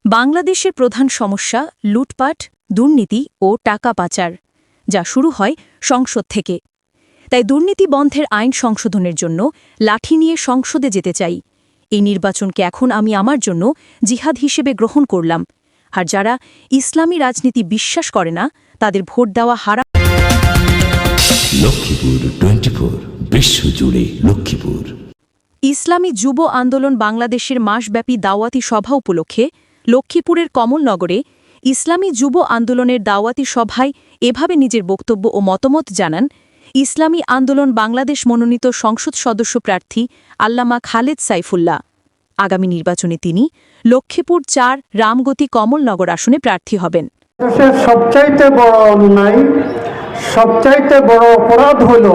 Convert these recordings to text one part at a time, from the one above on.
বাংলাদেশের প্রধান সমস্যা লুটপাট, দুর্নীতি ও টাকা পাচার, যা শুরু হয় সংসদ থেকে। তাই দুর্নীতি বন্ধের আইন সংশোধনের জন্য লাঠি নিয়ে সংসদে যেতে চাই। এই নির্বাচনকে এখন আমি আমার জন্য জিহাদ হিসেবে গ্রহণ করলাম, আর যারা ইসলামী রাজনীতি বিশ্বাস করে না তাদের ভোট দেওয়া হারাম। লক্ষ্মীপুর 24 বিশ্বজুড়ে লক্ষ্মীপুর। ইসলামী যুব আন্দোলন বাংলাদেশের মাসব্যাপী দাওয়াতি সভা উপলক্ষে লক্ষ্মীপুরের কমলনগরে ইসলামী যুব আন্দোলনের দাওয়াতি সভায় এভাবে নিজের বক্তব্য ও মতামত জানান ইসলামী আন্দোলন বাংলাদেশ মনোনীত সংসদ সদস্য প্রার্থী আল্লামা খালেদ সাইফুল্লাহ। আগামী নির্বাচনে তিনি লক্ষ্মীপুর ৪ রামগতি কমলনগর আসনে প্রার্থী হবেন। দেশের সবচাইতে বড় অন্যায়, সবচাইতে বড় অপরাধ হল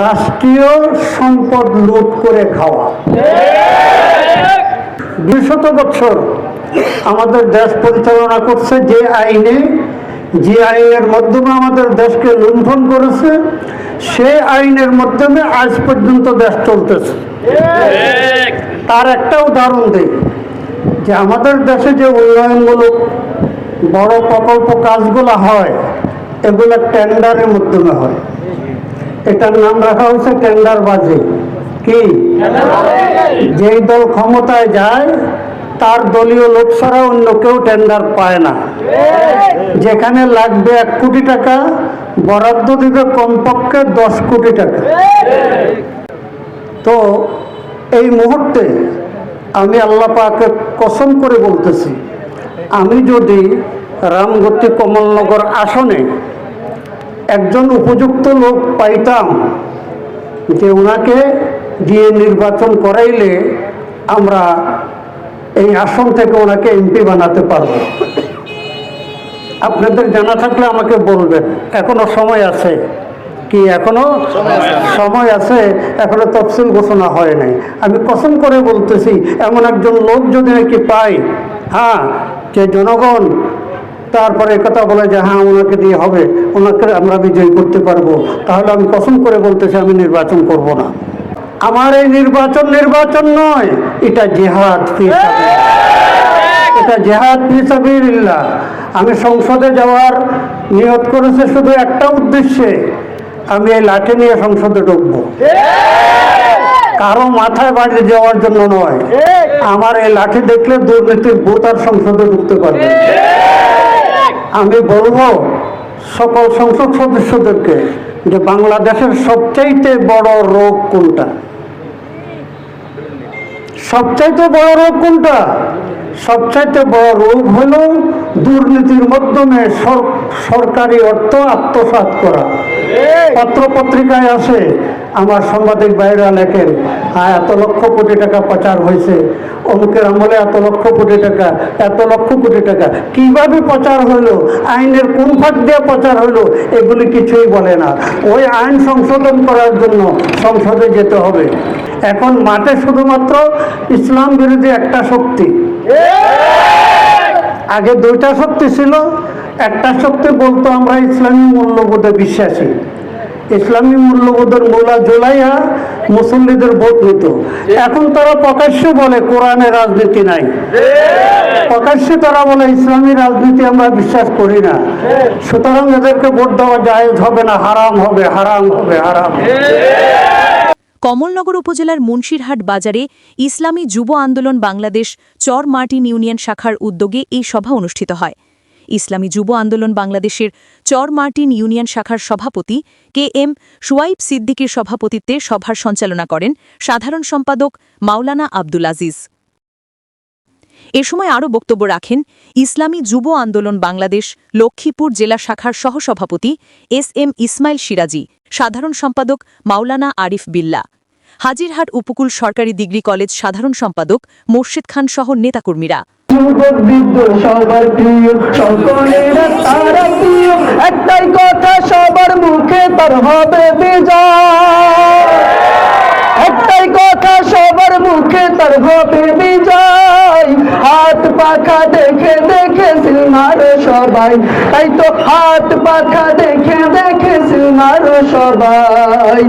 রাষ্ট্রীয় সম্পদ লুট করে খাওয়া। ২০০ বছর আমাদের দেশ পরিচালনা করছে যে আইনের মাধ্যমে আমাদের দেশকে লুণ্ঠন করেছে, সে আইনের মাধ্যমে আজ পর্যন্ত দেশ চলতেছে। তার একটা উদাহরণ দেই, যে আমাদের দেশে যে উন্নয়নমূলক বড় প্রকল্প কাজগুলো হয়, এগুলো টেন্ডারের মাধ্যমে হয়। এটার নাম রাখা হয়েছে টেন্ডারবাজি। কি? যেই দল ক্ষমতায় যায় তার দলীয় লোক ছাড়া অন্য কেউ টেন্ডার পায় না। যেখানে লাগবে ১ কোটি টাকা, বরাদ্দ দিবে কমপক্ষে ১০ কোটি টাকা। তো এই মুহূর্তে আমি আল্লাহ পাককে কসম করে বলতেছি, আমি যদি রামগতি কমলনগর আসনে একজন উপযুক্ত লোক পাইতাম, যে ওনাকে দিয়ে নির্বাচন করাইলে আমরা এই আসন থেকে ওনাকে এমপি বানাতে পারব। আপনাদের জানা থাকলে আমাকে বলবেন, এখনো সময় আছে। কি এখনো সময় আছে? এখনো তফসিল ঘোষণা হয় নাই। আমি কসম করে বলতেছি, এমন একজন লোক যদি নাকি পাই, যে জনগণ তারপরে কথা বলে যে ওনাকে দিয়ে হবে, ওনাকে আমরা বিজয়ী করতে পারবো, তাহলে আমি কসম করে বলতেছি আমি নির্বাচন করব না। আমার এই নির্বাচন নয়, এটা জিহাদ ফি সাবিলিল্লাহ। এটা জিহাদ ফি সাবিলিল্লাহ। আমি সংসদে যাওয়ার নিয়ত করেছি শুধু একটা উদ্দেশ্যে, আমি এই লাঠি নিয়ে সংসদে ঢুকবো। কারো মাথায় বাড়ি যাওয়ার জন্য নয়। আমার এই লাঠি দেখলে দুর্নীতির ভূত আর সংসদে ঢুকতে পারবে। আমি বলবো সকল সংসদ সদস্যদেরকে যে বাংলাদেশের সবচাইতে বড় রোগ কোনটা? সবচাইতে বড় রোগ কোনটা? সবচাইতে বড় রোগ হল দুর্নীতির মাধ্যমে সরকারি অর্থ আত্মসাৎ করা। পত্র পত্রিকায় আসে, আমার সাংবাদিক ভাইরা লেখেন, এত লক্ষ কোটি টাকা পাচার হয়েছে, অমুকের আমলে এত লক্ষ কোটি টাকা, এত লক্ষ কোটি টাকা। কিভাবে পাচার হলো, আইনের কোন ফাঁক দিয়ে পাচার হলো, এগুলি কিছুই বলে না। ওই আইন সংশোধন করার জন্য সংসদে যেতে হবে। এখন মাঠে শুধুমাত্র ইসলাম বিরোধী একটা শক্তি। আগে 2টা শক্তি ছিল। একটা শক্তি বলতো আমরা ইসলামী মূল্যবোধে বিশ্বাসী, ইসলামী মূল্যবোধের মূলা জোলাইয়া মুসল্লিদের ভোট নিত। এখন তারা প্রকাশ্যে বলে কোরআনে রাজনীতি নাই, প্রকাশ্যে তারা বলে ইসলামী রাজনীতি আমরা বিশ্বাস করি না। সুতরাং এদেরকে ভোট দেওয়া জায়েজ হবে না, হারাম হবে, হারাম হবে, হারাম। কমলনগর উপজেলার মুন্সিরহাট বাজারে ইসলামী যুব আন্দোলন বাংলাদেশ চর মার্টিন ইউনিয়ন শাখার উদ্যোগে এই সভা অনুষ্ঠিত হয়। ইসলামী যুব আন্দোলন বাংলাদেশের চর মার্টিন ইউনিয়ন শাখার সভাপতি KM সুয়াইব সিদ্দিকীর সভাপতিত্বে সভার সঞ্চালনা করেন সাধারণ সম্পাদক মাওলানা আব্দুল আজিজ। এ সময় আরও বক্তব্য রাখেন ইসলামী যুব আন্দোলন বাংলাদেশ লক্ষ্মীপুর জেলা শাখার সহসভাপতি SM ইসমাইল সিরাজি, সাধারণ সম্পাদক মাওলানা আরিফ বিল্লাহ, হাজিরহাট উপকূল সরকারি ডিগ্রি কলেজ সাধারণ সম্পাদক মোর্শেদ খান সহ নেতাকর্মীরা। একটাই কথা সবার মুখে, তার হবে বিজয়। একটাই কথা সবার মুখে, তার হবে বিজয়। হাত পাখা দেখে দেখে সিলমারো সবাই, তাই তো হাত পাখা দেখে দেখে সিলমারো সবাই।